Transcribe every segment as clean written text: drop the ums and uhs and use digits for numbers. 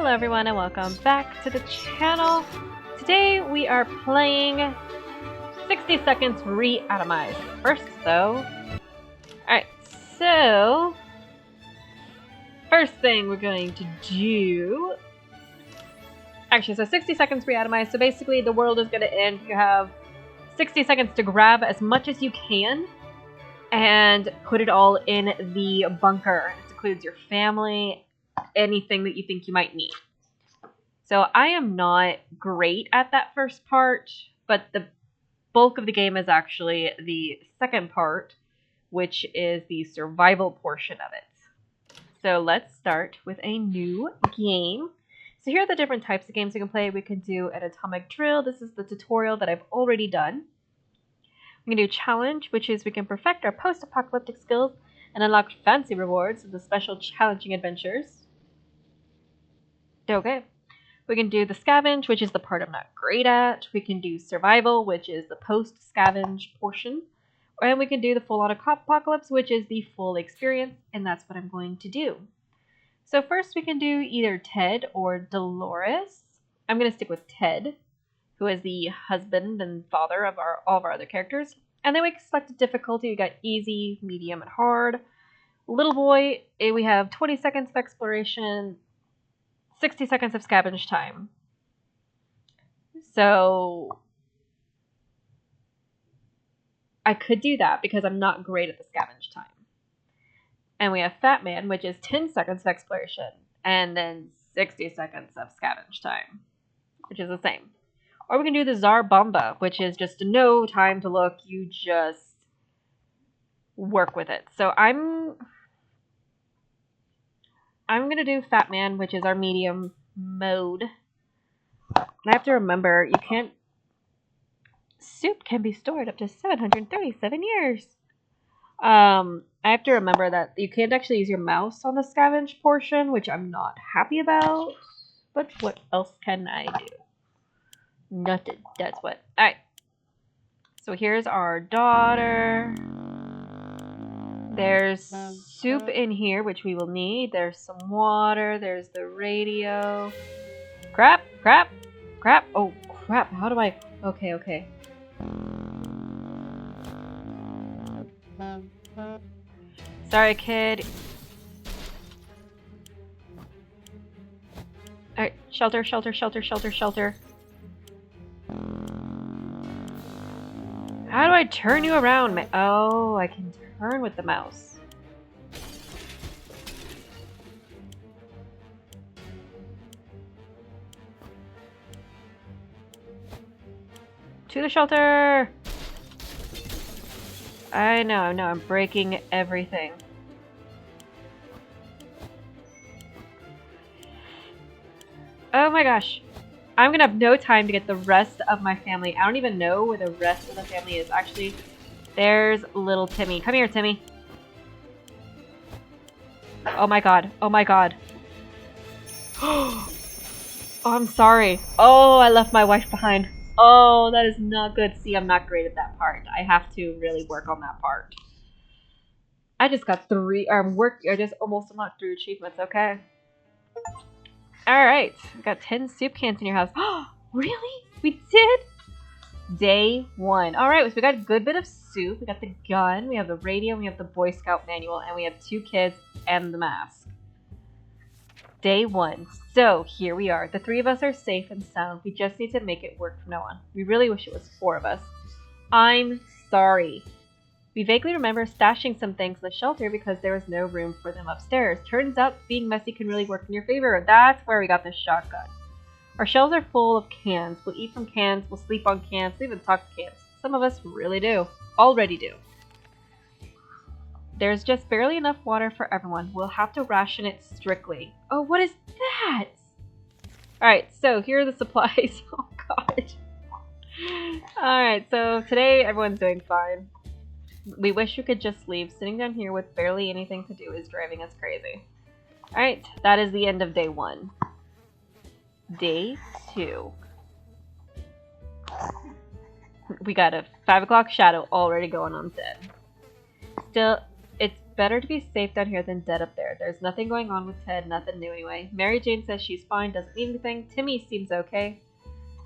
Hello everyone and welcome back to the channel. Today we are playing 60 Seconds Reatomized. First though, alright, so first thing we're going to do, actually, so 60 Seconds Reatomized, so basically the world is going to end. You have 60 seconds to grab as much as you can and put it all in the bunker. This includes your family, anything that you think you might need. So I am not great at that first part, but the bulk of the game is actually the second part, which is the survival portion of it. So let's start with a new game. So here are the different types of games you can play. We can do an atomic drill. This is the tutorial that I've already done. We can do challenge, which is we can perfect our post-apocalyptic skills and unlock fancy rewards with the special challenging adventures. Okay. We can do the scavenge, which is the part I'm not great at. We can do survival, which is the post-scavenge portion. And we can do the full-on apocalypse, which is the full experience, and that's what I'm going to do. So first we can do either Ted or Dolores. I'm going to stick with Ted, who is the husband and father of all of our other characters. And then we can select a difficulty. We got easy, medium, and hard. Little boy, we have 20 seconds of exploration, 60 seconds of scavenge time. So I could do that because I'm not great at the scavenge time. And we have Fat Man, which is 10 seconds of exploration, and then 60 seconds of scavenge time, which is the same. Or we can do the Tsar Bomba, which is just no time to look, you just work with it. So I'm going to do Fat Man, which is our medium mode. And I have to remember, soup can be stored up to 737 years. I have to remember that you can't actually use your mouse on the scavenge portion, which I'm not happy about. But what else can I do? Nothing. That's what. Alright. So here's our daughter. There's soup in here, which we will need. There's some water. There's the radio. Crap. Oh, crap. How do I... Okay. Sorry, kid. Alright, shelter. How do I turn you around? Oh, I can turn with the mouse. To the shelter! I know, I'm breaking everything. Oh my gosh. I'm gonna have no time to get the rest of my family. I don't even know where the rest of the family is. Actually, there's little Timmy. Come here, Timmy. Oh my god. Oh, I'm sorry. Oh, I left my wife behind. Oh, that is not good. See, I'm not great at that part. I have to really work on that part. I just got I just almost unlocked 3 achievements, okay? Alright, we got 10 soup cans in your house. Oh, really? We did? Day 1. Alright, so we got a good bit of soup. We got the gun, we have the radio, we have the Boy Scout manual, and we have 2 kids and the mask. Day 1. So, here we are. The 3 of us are safe and sound. We just need to make it work from now on. We really wish it was 4 of us. I'm sorry. We vaguely remember stashing some things in the shelter because there was no room for them upstairs. Turns out being messy can really work in your favor. That's where we got the shotgun. Our shelves are full of cans. We'll eat from cans, we'll sleep on cans, we'll even talk to cans. Some of us really do. Already do. There's just barely enough water for everyone. We'll have to ration it strictly. Oh, what is that? Alright, so here are the supplies. Oh god. Alright, so today everyone's doing fine. We wish we could just leave. Sitting down here with barely anything to do is driving us crazy. Alright, that is the end of day 1. Day 2. We got a 5 o'clock shadow already going on set. Still, it's better to be safe down here than dead up there. There's nothing going on with Ted, nothing new anyway. Mary Jane says she's fine, doesn't need anything. Timmy seems okay.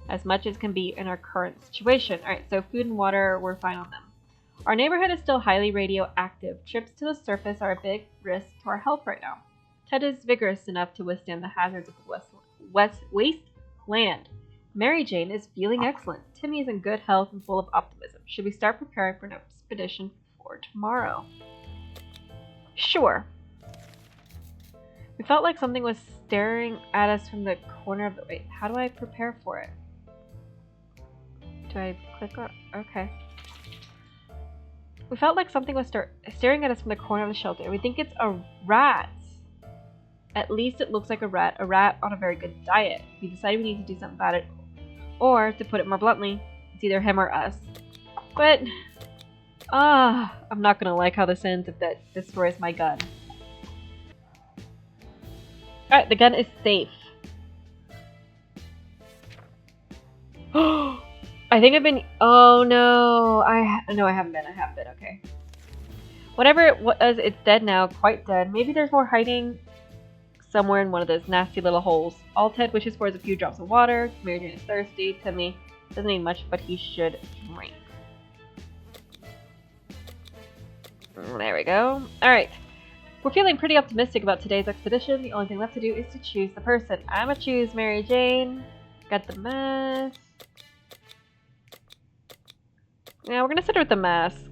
As much as can be in our current situation. Alright, so food and water, we're fine on them. Our neighborhood is still highly radioactive. Trips to the surface are a big risk to our health right now. Ted is vigorous enough to withstand the hazards of the wasteland. Mary Jane is feeling excellent. Timmy is in good health and full of optimism. Should we start preparing for an expedition for tomorrow? Sure. We felt like something was staring at us from the corner of the... Wait, how do I prepare for it? Do I click on... Okay. We felt like something was staring at us from the corner of the shelter. We think it's a rat. At least it looks like a rat on a very good diet. We decided we need to do something about it. Or, to put it more bluntly, it's either him or us. But, I'm not gonna like how this ends if that destroys my gun. Alright, the gun is safe. I think I've been... Oh no, no, I haven't been. I have been, okay. Whatever it was, it's dead now, quite dead. Maybe there's more hiding somewhere in one of those nasty little holes. All Ted wishes for is a few drops of water. Mary Jane is thirsty. Timmy doesn't need much, but he should drink. There we go. Alright. We're feeling pretty optimistic about today's expedition. The only thing left to do is to choose the person. I'ma choose Mary Jane. Got the mask. Yeah, we're gonna sit her with the mask.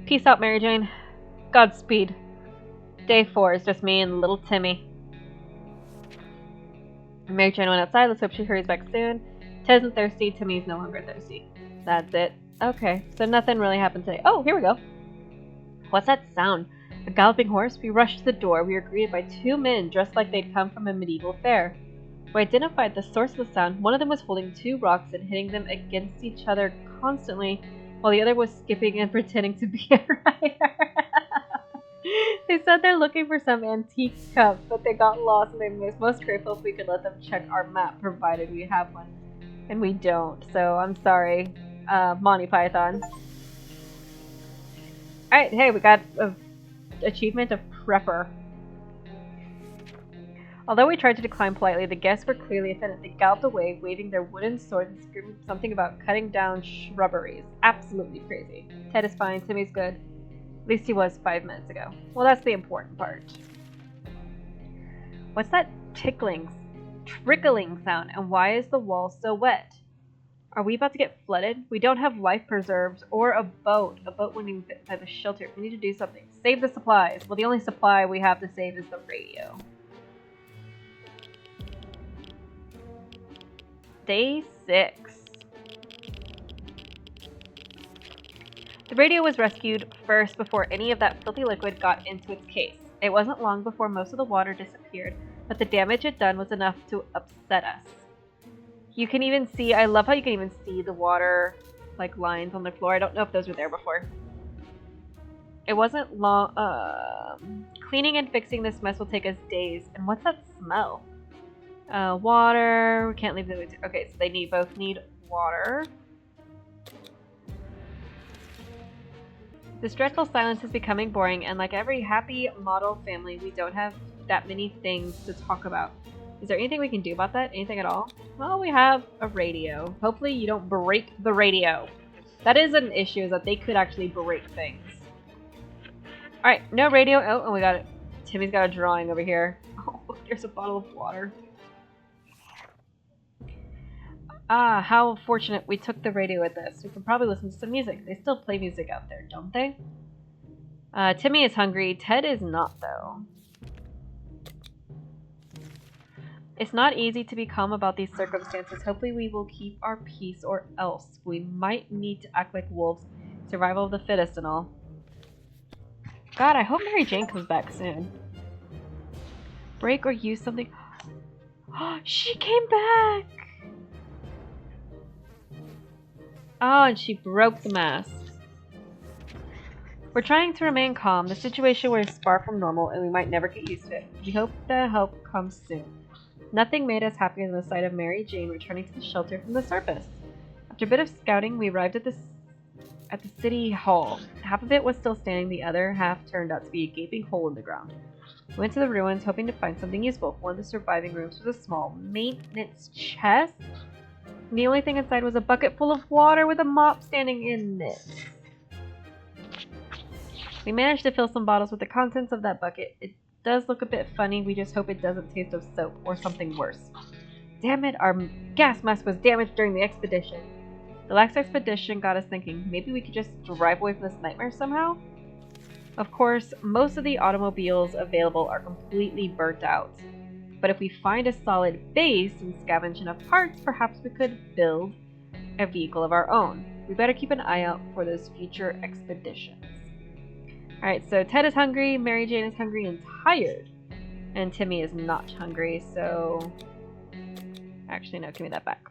Peace out, Mary Jane. Godspeed. Day 4 is just me and little Timmy. Mary Jane went outside. Let's hope she hurries back soon. Ted isn't thirsty. Timmy's no longer thirsty. That's it. Okay, so nothing really happened today. Oh, here we go. What's that sound? A galloping horse? We rushed to the door. We were greeted by 2 men dressed like they'd come from a medieval fair. We identified the source of the sound. One of them was holding 2 rocks and hitting them against each other constantly, while the other was skipping and pretending to be a rider. They said they're looking for some antique cup, but they got lost and they were most grateful if we could let them check our map, provided we have one. And we don't, so I'm sorry, Monty Python. Alright, hey, we got an achievement of Prepper. Although we tried to decline politely, the guests were clearly offended. They galloped away, waving their wooden swords and screaming something about cutting down shrubberies. Absolutely crazy. Ted is fine, Timmy's good. At least he was 5 minutes ago. Well, that's the important part. What's that trickling sound, and why is the wall so wet? Are we about to get flooded? We don't have life preserves or a boat. A boat wouldn't even fit inside the shelter. We need to do something. Save the supplies. Well, the only supply we have to save is the radio. Day 6. The radio was rescued first before any of that filthy liquid got into its case. It wasn't long before most of the water disappeared, but the damage it done was enough to upset us. You can even see, I love how you can even see the water, like, lines on the floor. I don't know if those were there before. It wasn't long, cleaning and fixing this mess will take us days. And what's that smell? Water, we can't leave the, okay, so they both need water. This dreadful silence is becoming boring, and like every happy model family, we don't have that many things to talk about. Is there anything we can do about that? Anything at all? Well, we have a radio. Hopefully you don't break the radio. That is an issue, is that they could actually break things. Alright, no radio. Oh, and we got it. Timmy's got a drawing over here. Oh, look, there's a bottle of water. Ah, how fortunate we took the radio with us. We can probably listen to some music. They still play music out there, don't they? Timmy is hungry. Ted is not, though. It's not easy to be calm about these circumstances. Hopefully we will keep our peace, or else we might need to act like wolves. Survival of the fittest and all. God, I hope Mary Jane comes back soon. Break or use something. Oh, she came back! Oh, and she broke the mask. We're trying to remain calm. The situation was far from normal, and we might never get used to it. We hope the help comes soon. Nothing made us happier than the sight of Mary Jane returning to the shelter from the surface. After a bit of scouting, we arrived at at the city hall. Half of it was still standing, the other half turned out to be a gaping hole in the ground. We went to the ruins hoping to find something useful. One of the surviving rooms was a small maintenance chest. And the only thing inside was a bucket full of water with a mop standing in it. We managed to fill some bottles with the contents of that bucket. It does look a bit funny. We just hope it doesn't taste of soap or something worse. Damn it, our gas mask was damaged during the expedition. The last expedition got us thinking, maybe we could just drive away from this nightmare somehow? Of course, most of the automobiles available are completely burnt out. But if we find a solid base and scavenge enough parts, perhaps we could build a vehicle of our own. We better keep an eye out for those future expeditions. Alright, so Ted is hungry, Mary Jane is hungry and tired. And Timmy is not hungry, so... Actually, no, give me that back.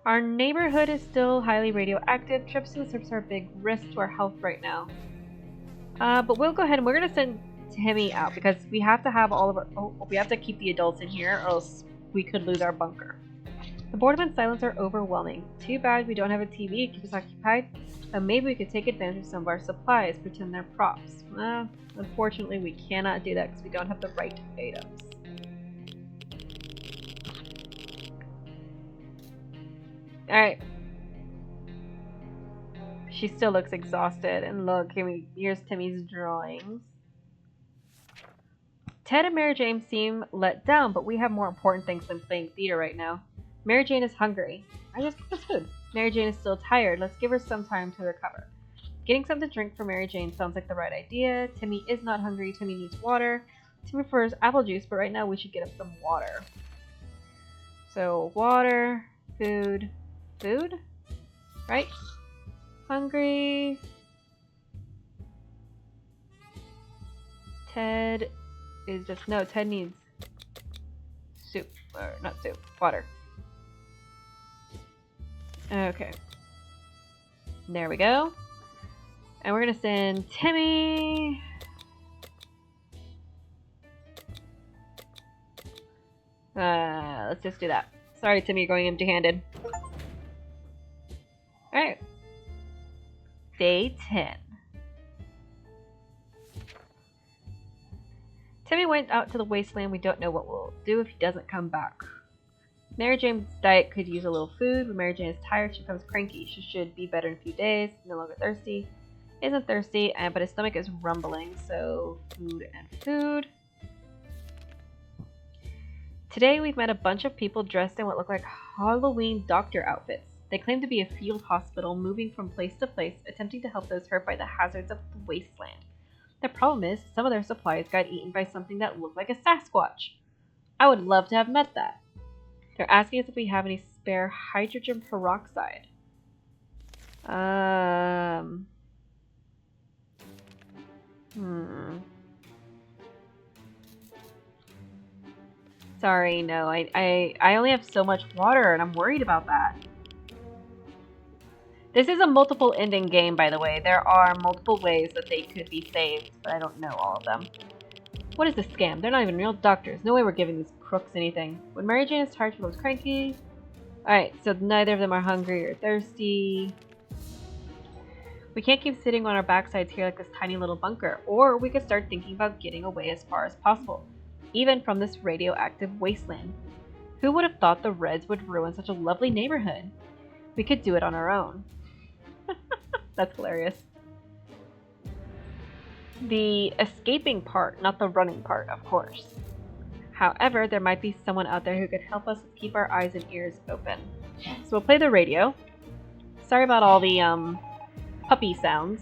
Our neighborhood is still highly radioactive. Trips to the surface are a big risk to our health right now. But we'll go ahead and we're going to send Timmy out because we have to have all of our... Oh, we have to keep the adults in here or else we could lose our bunker. The boredom and silence are overwhelming. Too bad we don't have a TV to keep us occupied. But maybe we could take advantage of some of our supplies, pretend they're props. Unfortunately, we cannot do that because we don't have the right items. Alright. She still looks exhausted. And look, here's Timmy's drawings. Ted and Mary Jane seem let down, but we have more important things than playing theater right now. Mary Jane is hungry. I just give us food. Mary Jane is still tired. Let's give her some time to recover. Getting something to drink for Mary Jane sounds like the right idea. Timmy is not hungry. Timmy needs water. Timmy prefers apple juice, but right now we should get him some water. So, water, food, right? Hungry. Ted is just, no, Ted needs soup, or not soup, water. Okay. There we go. And we're gonna send Timmy. Let's just do that. Sorry, Timmy, you're going empty-handed. Alright. Day 10. Timmy went out to the wasteland. We don't know what we'll do if he doesn't come back. Mary Jane's diet could use a little food. When Mary Jane is tired, she becomes cranky. She should be better in a few days. No longer thirsty. Isn't thirsty, but his stomach is rumbling, so food and food. Today we've met a bunch of people dressed in what look like Halloween doctor outfits. They claim to be a field hospital moving from place to place, attempting to help those hurt by the hazards of the wasteland. The problem is, some of their supplies got eaten by something that looked like a Sasquatch. I would love to have met that. They're asking us if we have any spare hydrogen peroxide. Sorry, no. I only have so much water, and I'm worried about that. This is a multiple ending game, by the way. There are multiple ways that they could be saved, but I don't know all of them. What is this scam? They're not even real doctors. No way we're giving these crooks anything. When Mary Jane is tired, she becomes cranky. Alright, so neither of them are hungry or thirsty. We can't keep sitting on our backsides here like this tiny little bunker, or we could start thinking about getting away as far as possible, even from this radioactive wasteland. Who would have thought the Reds would ruin such a lovely neighborhood? We could do it on our own. That's hilarious. The escaping part, not the running part, of course. However, there might be someone out there who could help us keep our eyes and ears open. So we'll play the radio. Sorry about all the puppy sounds.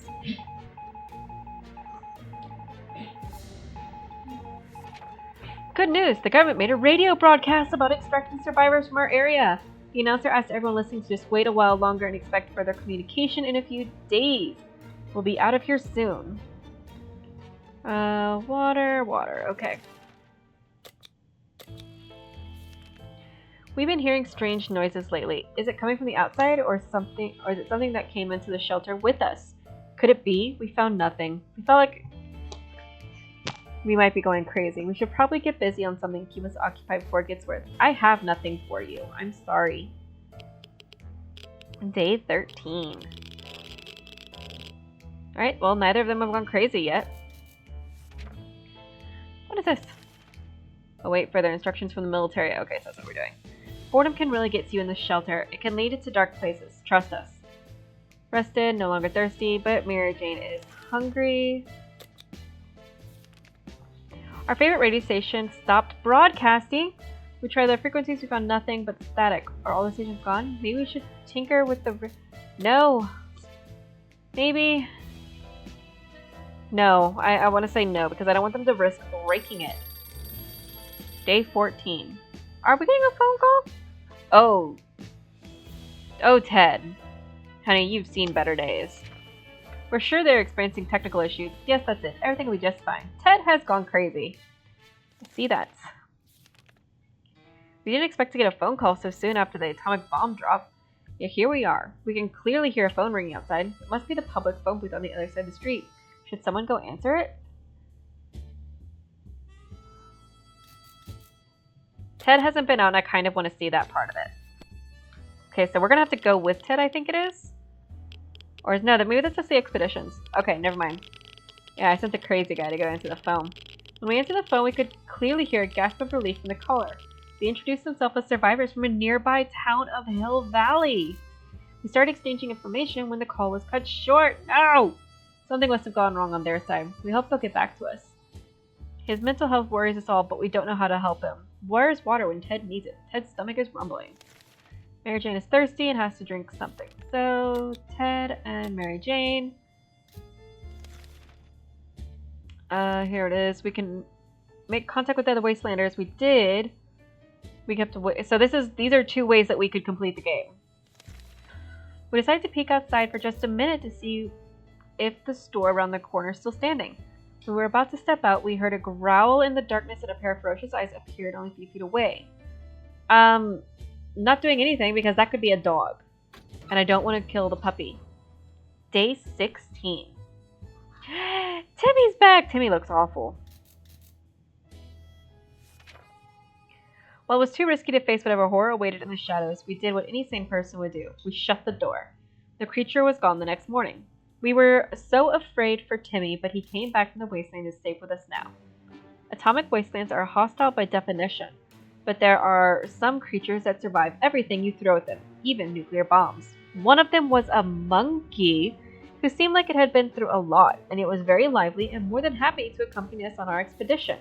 Good news! The government made a radio broadcast about extracting survivors from our area. The announcer asked everyone listening to just wait a while longer and expect further communication in a few days. We'll be out of here soon. Water, okay. We've been hearing strange noises lately. Is it coming from the outside or something, or is it something that came into the shelter with us? Could it be? We found nothing. We felt like we might be going crazy. We should probably get busy on something to keep us occupied before it gets worse. I have nothing for you. I'm sorry. Day 13. Alright, well, neither of them have gone crazy yet. What is this? Oh, wait, further instructions from the military. Okay, so that's what we're doing. Boredom can really get you in the shelter. It can lead you to dark places. Trust us. Rested, no longer thirsty, but Mary Jane is hungry. Our favorite radio station stopped broadcasting. We tried their frequencies, we found nothing but static. Are all the stations gone? Maybe we should tinker with the... No. Maybe... No, I want to say no, because I don't want them to risk breaking it. Day 14. Are we getting a phone call? Oh. Oh, Ted. Honey, you've seen better days. We're sure they're experiencing technical issues. Yes, that's it. Everything will be just fine. Ted has gone crazy. I see that. We didn't expect to get a phone call so soon after the atomic bomb drop. Yet here we are. We can clearly hear a phone ringing outside. It must be the public phone booth on the other side of the street. Should someone go answer it? Ted hasn't been out and I kind of want to see that part of it. Okay, so we're going to have to go with Ted, I think it is. Or no, maybe that's just the expeditions. Okay, never mind. Yeah, I sent the crazy guy to go answer the phone. When we answered the phone, we could clearly hear a gasp of relief from the caller. They introduced themselves as survivors from a nearby town of Hill Valley. We started exchanging information when the call was cut short. No! Something must have gone wrong on their side. We hope they'll get back to us. His mental health worries us all, but we don't know how to help him. Where is water when Ted needs it? Ted's stomach is rumbling. Mary Jane is thirsty and has to drink something. So, Ted and Mary Jane. Here it is. We can make contact with the other Wastelanders. We did. We have to wait. So these are two ways that we could complete the game. We decided to peek outside for just a minute to see if the store around the corner is still standing. When we were about to step out, we heard a growl in the darkness and a pair of ferocious eyes appeared only a few feet away. Not doing anything because that could be a dog. And I don't want to kill the puppy. Day 16. Timmy's back! Timmy looks awful. While it was too risky to face whatever horror awaited in the shadows, we did what any sane person would do. We shut the door. The creature was gone the next morning. We were so afraid for Timmy, but he came back from the wasteland and is safe with us now. Atomic wastelands are hostile by definition, but there are some creatures that survive everything you throw at them, even nuclear bombs. One of them was a monkey who seemed like it had been through a lot, and it was very lively and more than happy to accompany us on our expedition.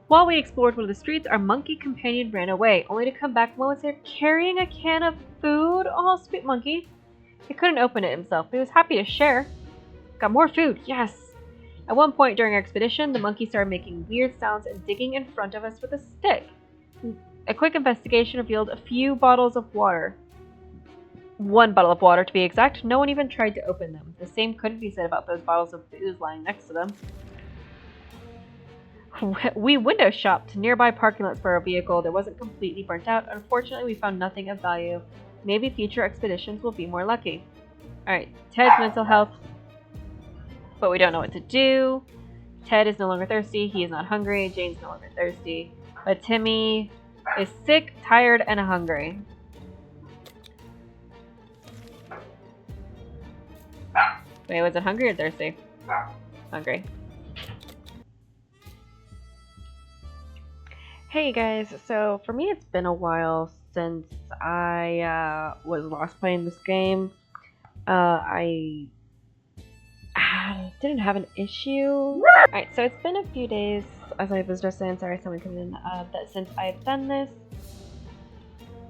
While we explored one of the streets, our monkey companion ran away, only to come back moments later carrying a can of food. Oh, sweet monkey. He couldn't open it himself, but he was happy to share. Got more food, yes! At one point during our expedition, the monkey started making weird sounds and digging in front of us with a stick. A quick investigation revealed a few bottles of water. One bottle of water, to be exact. No one even tried to open them. The same couldn't be said about those bottles of booze lying next to them. We window shopped nearby parking lots for our vehicle that wasn't completely burnt out. Unfortunately, we found nothing of value. Maybe future expeditions will be more lucky. Alright, Ted's mental health. But we don't know what to do. Ted is no longer thirsty. He is not hungry. Jane's no longer thirsty. But Timmy is sick, tired, and hungry. Wait, was it hungry or thirsty? Hungry. Hey guys, so for me it's been a while since I was last playing this game. I didn't have an issue. Alright, so it's been a few days, as I was just saying, sorry someone coming in, that since I've done this.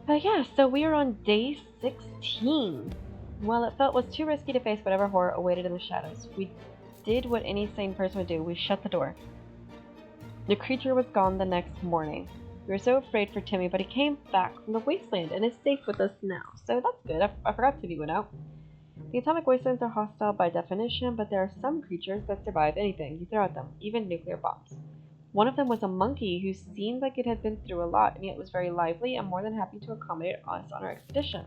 But yeah, so we are on day 16. Well, it felt was too risky to face whatever horror awaited in the shadows. We did what any sane person would do. We shut the door. The creature was gone the next morning. We were so afraid for Timmy, but he came back from the wasteland and is safe with us now. So that's good. I forgot Timmy went out. The atomic wastelands are hostile by definition, but there are some creatures that survive anything you throw at them, even nuclear bombs. One of them was a monkey who seemed like it had been through a lot, and yet was very lively and more than happy to accommodate us on our expedition.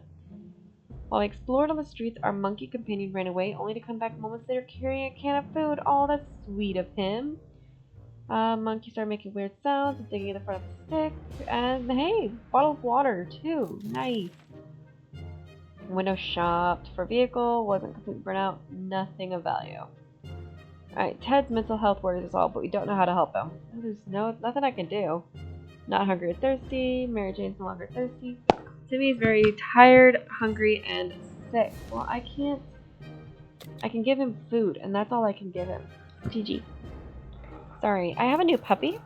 While we explored on the streets, our monkey companion ran away, only to come back moments later carrying a can of food. Oh, that's sweet of him. Monkey started making weird sounds and digging in the front of the stick. And hey, bottle of water too. Nice. Window shopped for vehicle, wasn't completely burnt out, nothing of value. Alright, Ted's mental health worries us all, but we don't know how to help him. There's nothing I can do. Not hungry or thirsty. Mary Jane's no longer thirsty. Timmy's very tired, hungry, and sick. Well, I can't. I can give him food, and that's all I can give him. GG. Sorry, I have a new puppy,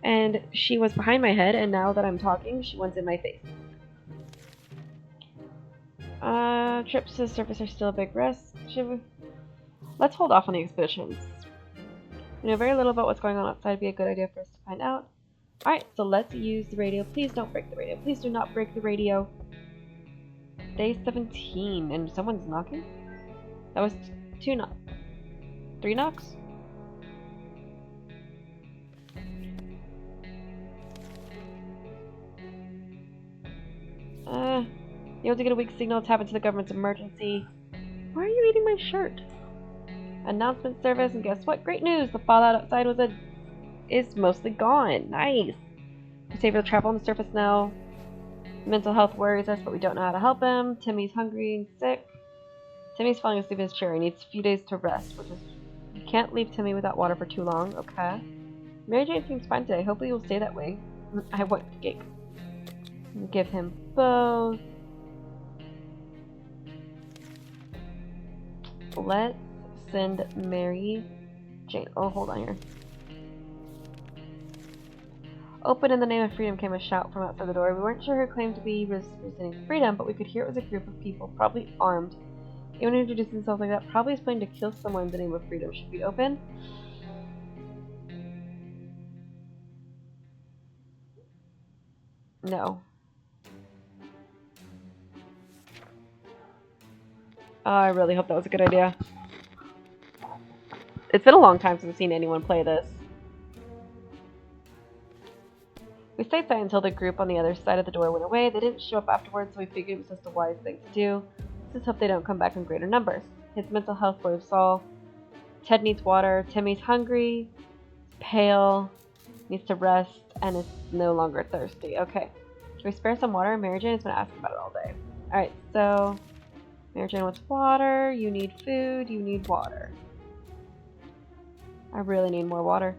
and she was behind my head, and now that I'm talking, she wants in my face. Trips to the surface are still a big risk. Let's hold off on the expeditions. We know very little about what's going on outside. It'd be a good idea for us to find out. Alright, so let's use the radio. Please don't break the radio. Please do not break the radio. Day 17, and someone's knocking? That was 2 knocks. 3 knocks? You have to get a weak signal, tap into the government's emergency. Why are you eating my shirt? Announcement service, and guess what? Great news! The fallout outside is mostly gone. Nice! We're able to travel on the surface now. Mental health worries us, but we don't know how to help him. Timmy's hungry and sick. Timmy's falling asleep in his chair. He needs a few days to rest, which is... You can't leave Timmy without water for too long, okay? Mary Jane seems fine today. Hopefully he will stay that way. I won't give him both. Let's send Mary Jane. Oh, hold on here. Open in the name of freedom came a shout from outside the door. We weren't sure who claimed to be representing freedom, but we could hear it was a group of people, probably armed. Anyone who introduced themselves like that probably is planning to kill someone in the name of freedom. Should we open? No. I really hope that was a good idea. It's been a long time since I've seen anyone play this. We stayed silent until the group on the other side of the door went away. They didn't show up afterwards, so we figured it was just a wise thing to do. Let's hope they don't come back in greater numbers. His mental health worries all. Ted needs water. Timmy's hungry, pale, needs to rest, and is no longer thirsty. Okay. Can we spare some water? Mary Jane has been asking about it all day. Alright, so... Mary Jane wants water. You need food. You need water. I really need more water.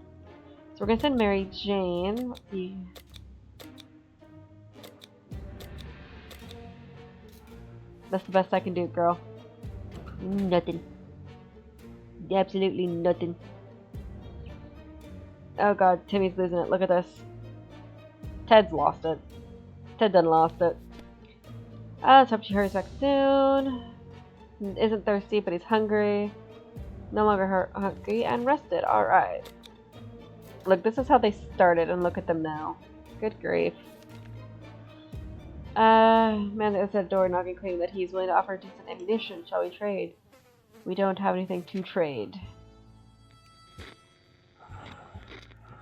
So we're going to send Mary Jane. Let's see. That's the best I can do, girl. Nothing. Absolutely nothing. Oh god, Timmy's losing it. Look at this. Ted's lost it. Ted done lost it. Let's hope she hurries back soon. Isn't thirsty, but he's hungry. No longer hungry and rested. Alright. Look, this is how they started, and look at them now. Good grief. Man that was at the door knocking, claiming that he's willing to offer decent ammunition. Shall we trade? We don't have anything to trade.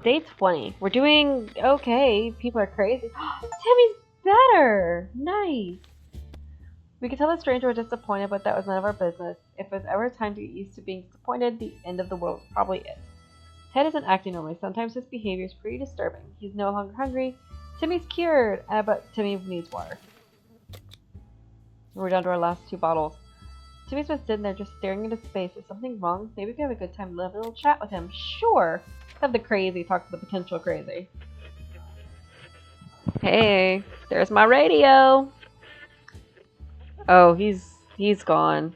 Day 20. We're doing okay. People are crazy. Timmy's better! Nice! We could tell the stranger was disappointed, but that was none of our business. If it was ever time to get used to being disappointed, the end of the world was probably it. Ted isn't acting normally. Sometimes his behavior is pretty disturbing. He's no longer hungry. Timmy's cured, but Timmy needs water. We're down to our last 2 bottles. Timmy's been sitting there just staring into space. Is something wrong? Maybe we can have a good time to have a little chat with him. Sure! Have the crazy talk to the potential crazy. Hey, there's my radio! Oh, he's gone.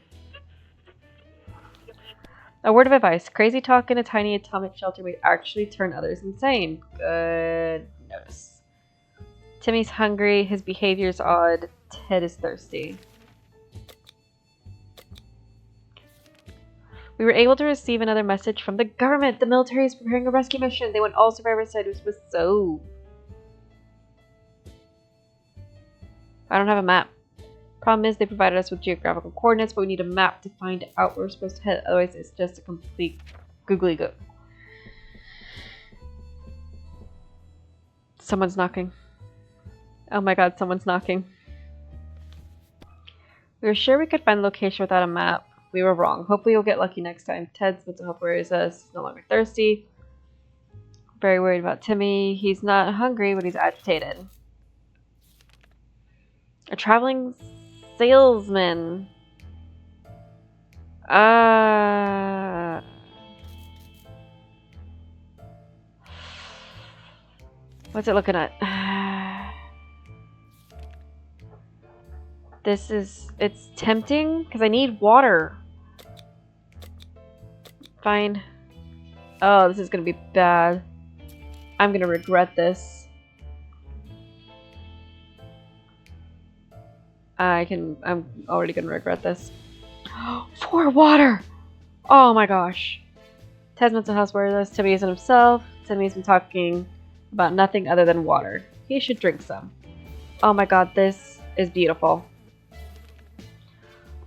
A word of advice. Crazy talk in a tiny atomic shelter may actually turn others insane. Good notice. Timmy's hungry, his behavior's odd, Ted is thirsty. We were able to receive another message from the government. The military is preparing a rescue mission. They want all survivors to with so. I don't have a map. Problem is they provided us with geographical coordinates, but we need a map to find out where we're supposed to head. Otherwise, it's just a complete googly goo. Someone's knocking. Oh my god, someone's knocking. We were sure we could find the location without a map. We were wrong. Hopefully we'll get lucky next time. Ted's mental health worries us. He's no longer thirsty. Very worried about Timmy. He's not hungry, but he's agitated. A traveling salesman. What's it looking at? It's tempting because I need water. Fine. Oh, this is gonna be bad. I'm gonna regret this. I'm already gonna regret this. For water! Oh my gosh. Ted's mental health worthless. Timmy isn't himself. Timmy's been talking about nothing other than water. He should drink some. Oh my god, this is beautiful.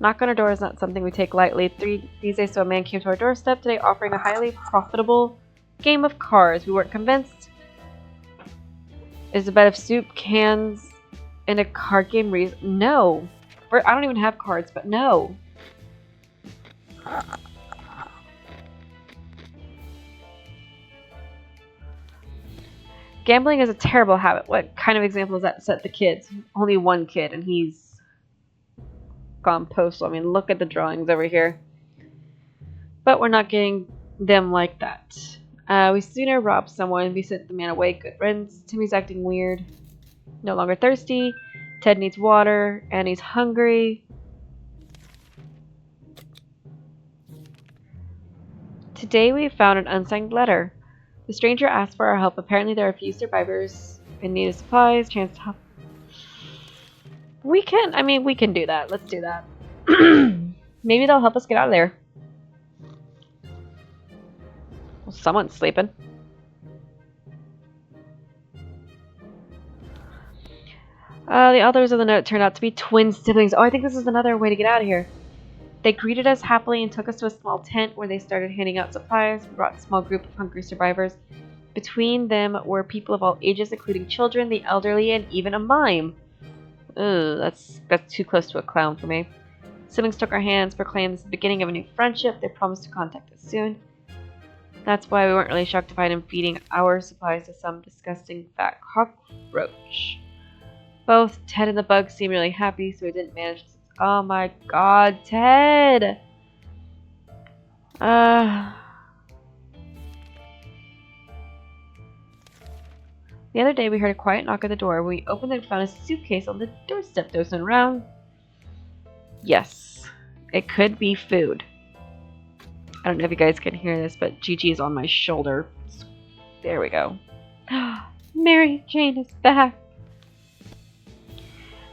Knock on our door is not something we take lightly. These days, so a man came to our doorstep today offering a highly profitable game of cards. We weren't convinced. Is a bed of soup, cans, and a card game reason? No. I don't even have cards, but no. Gambling is a terrible habit. What kind of example does that set the kids? Only one kid, and he's gone postal. I mean, look at the drawings over here. But we're not getting them like that. We sooner rob someone. We sent the man away. Good riddance. Timmy's acting weird. No longer thirsty. Ted needs water, and he's hungry. Today we found an unsigned letter. The stranger asked for our help. Apparently there are a few survivors in need of supplies. Chance to help. We can do that. Let's do that. Maybe they'll help us get out of there. Well, someone's sleeping. The authors of the note turned out to be twin siblings. Oh, I think this is another way to get out of here. They greeted us happily and took us to a small tent where they started handing out supplies. We brought a small group of hungry survivors. Between them were people of all ages, including children, the elderly, and even a mime. Ugh, that's too close to a clown for me. Siblings took our hands, proclaimed this is the beginning of a new friendship. They promised to contact us soon. That's why we weren't really shocked to find him feeding our supplies to some disgusting fat cockroach. Both Ted and the bug seemed really happy, so we didn't manage to... Oh my god, Ted! The other day we heard a quiet knock at the door. When we opened it and found a suitcase on the doorstep. There was no round. Yes, it could be food. I don't know if you guys can hear this, but Gigi is on my shoulder. There we go. Mary Jane is back.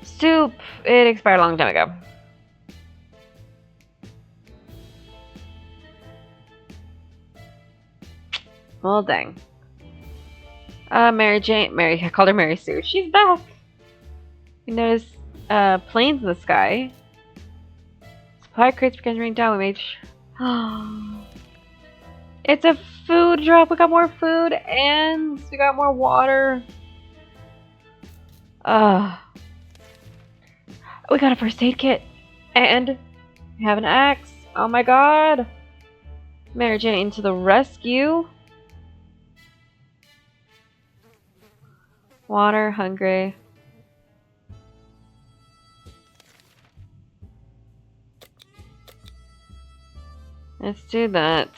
Soup. It expired a long time ago. Well, dang. Mary, I called her Mary Sue. She's back. We noticed planes in the sky. Supply crates began to rain down. We made It's a food drop. We got more food and we got more water. We got a first aid kit. And we have an axe. Oh my god. Mary Jane to the rescue. Water, hungry. Let's do that.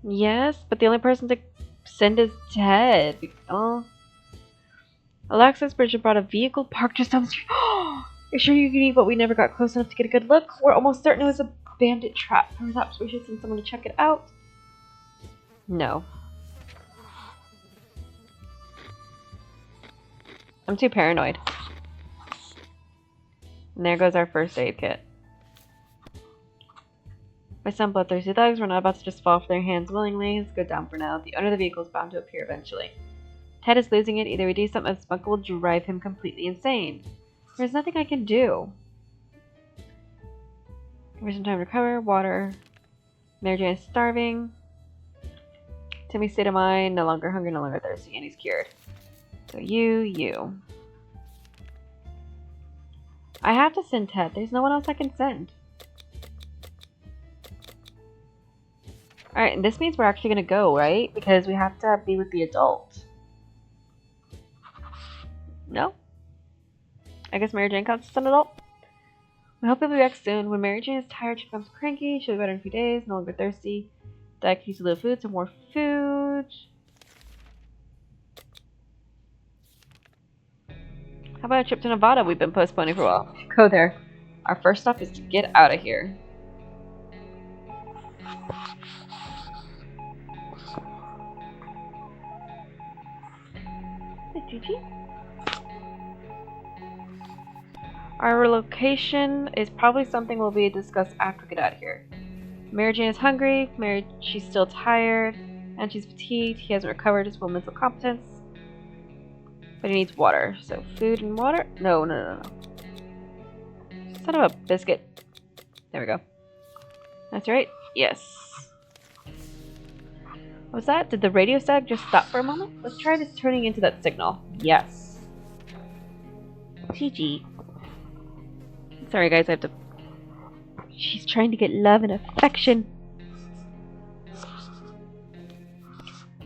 Yes, but the only person to send is Ted. Oh. Alexis Bridget brought a vehicle parked just down the street. You're sure you can eat, but we never got close enough to get a good look? We're almost certain it was a bandit trap. Perhaps we should send someone to check it out. No. I'm too paranoid. And there goes our first aid kit. By some bloodthirsty thugs, we're not about to just fall off their hands willingly. Let's go down for now. The owner of the vehicle is bound to appear eventually. Ted is losing it. Either we do something else, Spunk will drive him completely insane. There's nothing I can do. Give her some time to recover. Water. Mary Jane is starving. Timmy's state of mind, no longer hungry, no longer thirsty, and he's cured. So you. I have to send Ted. There's no one else I can send. Alright, and this means we're actually gonna go, right? Because we have to be with the adult. No? I guess Mary Jane counts as an adult? We hope you'll be back soon. When Mary Jane is tired, she becomes cranky. She'll be better in a few days, no longer thirsty. Dad can use a little food, some more food. How about a trip to Nevada we've been postponing for a while? Go there. Our first stop is to get out of here. Hey, Gigi. Our location is probably something we'll be discussed after we get out of here. Mary Jane is hungry. She's still tired, and she's fatigued. He hasn't recovered his full mental competence, but he needs water. So food and water. No. Son of a biscuit. There we go. That's right. Yes. What was that? Did the radio static just stop for a moment? Let's try this turning into that signal. Yes. GG. Sorry guys, I have to... She's trying to get love and affection.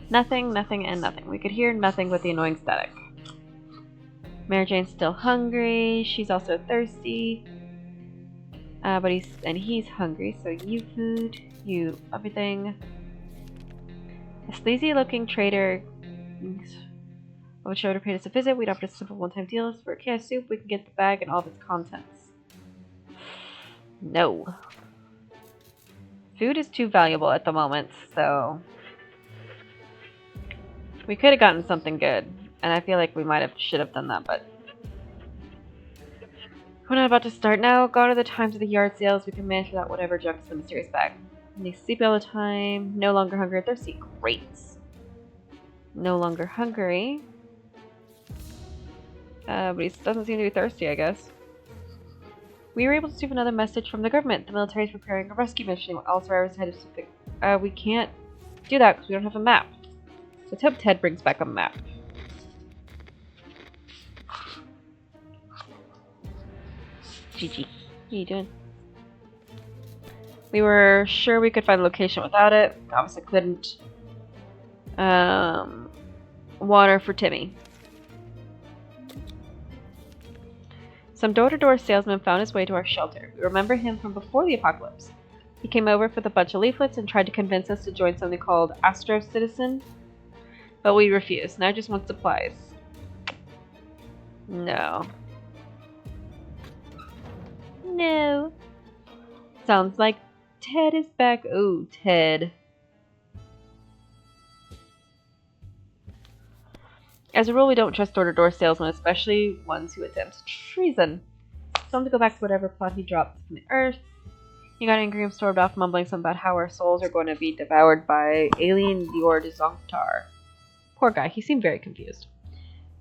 Nothing, and nothing. We could hear nothing but the annoying static. Mary Jane's still hungry. She's also thirsty. But he's hungry, so you food, you everything. A sleazy-looking trader would show to pay us a visit. We'd offer a simple one-time deals. For a can of soup, we can get the bag and all of its contents. No. Food is too valuable at the moment, so... We could have gotten something good, and I feel like we should have done that, but... We're not about to start now. Go to the times of the yard sales. We can manage without whatever junks in the mysterious bag. And they sleep all the time. No longer hungry or thirsty. Great. No longer hungry. But he doesn't seem to be thirsty, I guess. We were able to receive another message from the government. The military is preparing a rescue mission. All survivors headed to... we can't do that because we don't have a map. So let's hope Ted brings back a map. GG. What are you doing? We were sure we could find the location without it. Obviously couldn't. Water for Timmy. Some door-to-door salesman found his way to our shelter. We remember him from before the apocalypse. He came over with a bunch of leaflets and tried to convince us to join something called Astro Citizen, but we refused. Now I just want supplies. No. No. Sounds like Ted is back. Oh, Ted. As a rule, we don't trust door-to-door salesmen, especially ones who attempt treason. Tell him to go back to whatever plot he dropped from the earth. He got angry and stormed off, mumbling something about how our souls are going to be devoured by alien Dior de Zonktar. Poor guy, he seemed very confused.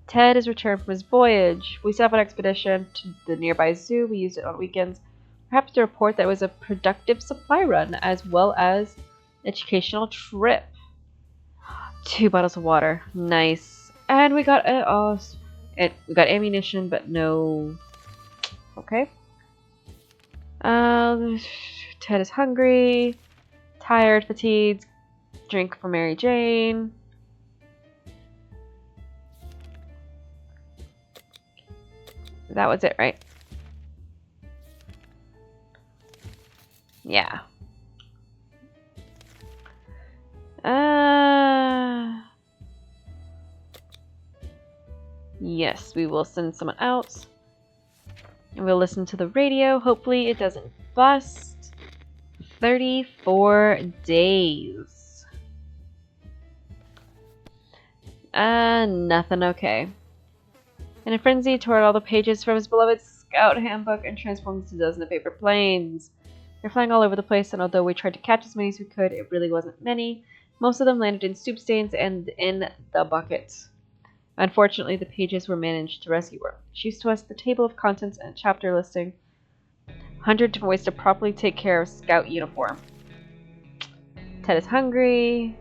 Ted has returned from his voyage. We set up an expedition to the nearby zoo. We used it on weekends. Perhaps to report that it was a productive supply run as well as educational trip. 2 bottles of water. Nice. And we got we got ammunition, but no. Okay. Ted is hungry, tired, fatigued. Drink for Mary Jane. That was it, right? Yeah. Yes, we will send someone out. And we'll listen to the radio. Hopefully it doesn't bust. 34 days. Nothing okay. In a frenzy, tore out all the pages from his beloved scout handbook and transformed into dozens of paper planes. They're flying all over the place, and although we tried to catch as many as we could, it really wasn't many. Most of them landed in soup stains and in the bucket. Unfortunately, the pages were managed to rescue her. She used to us the table of contents and chapter listing. 100 different ways to properly take care of scout uniform. Ted is hungry.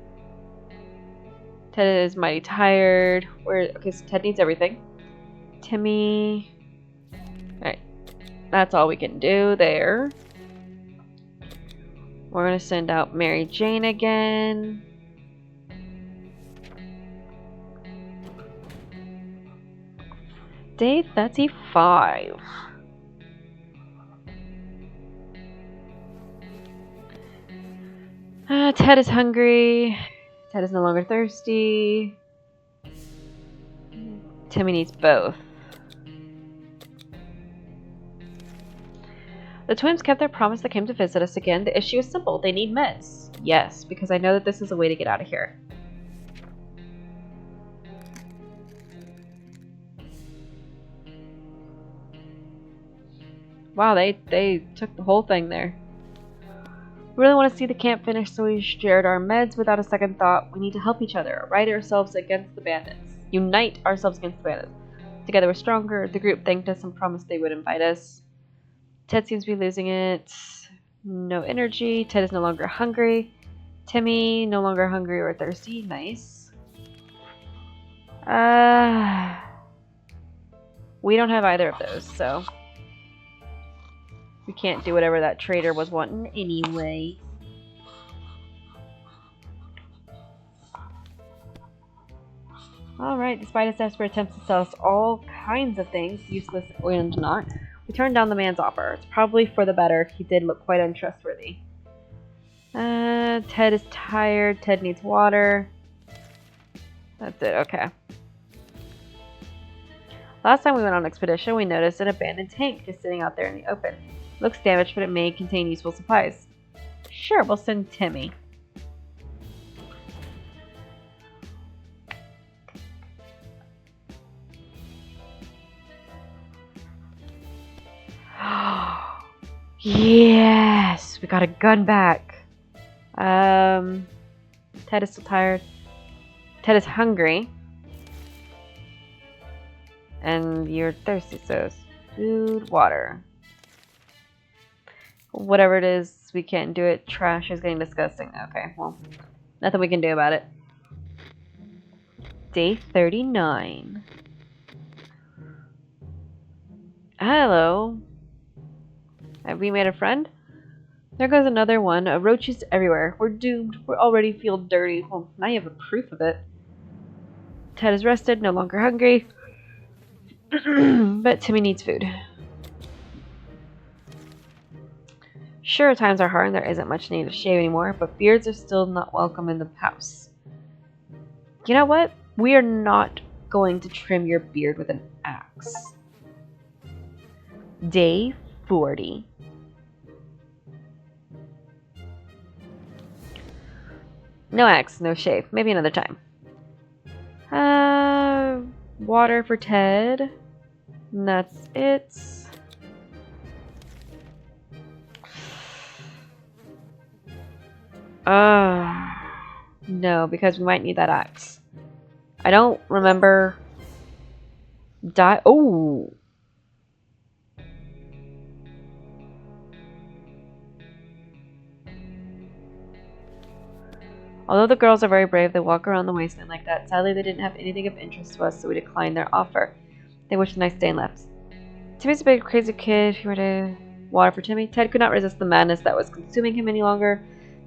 Ted is mighty tired. Okay, so Ted needs everything. Timmy. Alright. That's all we can do there. We're gonna send out Mary Jane again. Day 35. Ted is hungry. Ted is no longer thirsty. Timmy needs both. The twins kept their promise. They came to visit us again. The issue is simple. They need meds. Yes, because I know that this is a way to get out of here. Wow, they took the whole thing there. We really want to see the camp finish, so we shared our meds without a second thought. We need to help each other, unite ourselves against the bandits. Together we're stronger. The group thanked us and promised they would invite us. Ted seems to be losing it. No energy. Ted is no longer hungry. Timmy, no longer hungry or thirsty. Nice. We don't have either of those, so we can't do whatever that trader was wanting anyway. Alright, despite his desperate attempts to sell us all kinds of things, useless and not, we turned down the man's offer. It's probably for the better. He did look quite untrustworthy. Ted is tired. Ted needs water. That's it, okay. Last time we went on an expedition, we noticed an abandoned tank just sitting out there in the open. Looks damaged, but it may contain useful supplies. Sure, we'll send Timmy. Yes! We got a gun back. Ted is still tired. Ted is hungry. And you're thirsty, so food, water. Whatever it is, we can't do it. Trash is getting disgusting. Okay, well, nothing we can do about it. Day 39. Hello. Have we made a friend? There goes another one. Roaches everywhere. We're doomed. We already feel dirty. Well, now you have proof of it. Ted is rested, no longer hungry. But Timmy needs food. Sure, times are hard and there isn't much need to shave anymore, but beards are still not welcome in the house. You know what? We are not going to trim your beard with an axe. Day 40. No axe, no shave. Maybe another time. Water for Ted. And that's it. No, because we might need that axe. I don't remember. Oh! Although the girls are very brave, they walk around the wasteland like that. Sadly, they didn't have anything of interest to us, so we declined their offer. They wished a nice day and left. Timmy's a big, crazy kid. He wanted water for Timmy. Ted could not resist the madness that was consuming him any longer.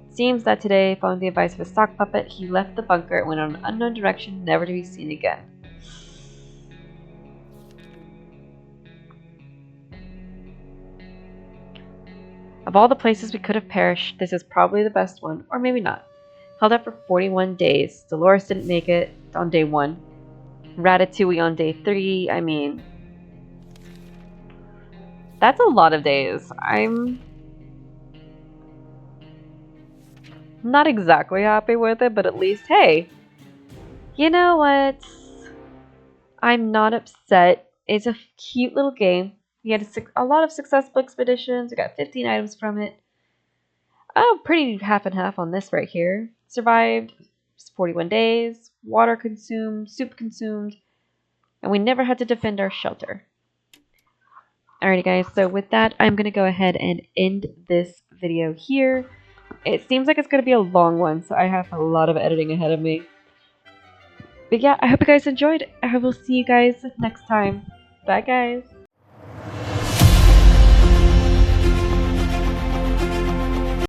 It seems that today, following the advice of his sock puppet, he left the bunker and went on an unknown direction, never to be seen again. Of all the places we could have perished, this is probably the best one, or maybe not. Held up for 41 days. Dolores didn't make it on day 1. Ratatouille on day 3. I mean, that's a lot of days. I'm not exactly happy with it, but at least, hey, you know what? I'm not upset. It's a cute little game. We had a lot of successful expeditions. We got 15 items from it. Oh, pretty half and half on this right here. Survived 41 days. Water consumed. Soup consumed. And we never had to defend our shelter. Alrighty guys, so with that, I'm going to go ahead and end this video here. It seems like it's going to be a long one, so I have a lot of editing ahead of me. But yeah, I hope you guys enjoyed. I will see you guys next time. Bye guys.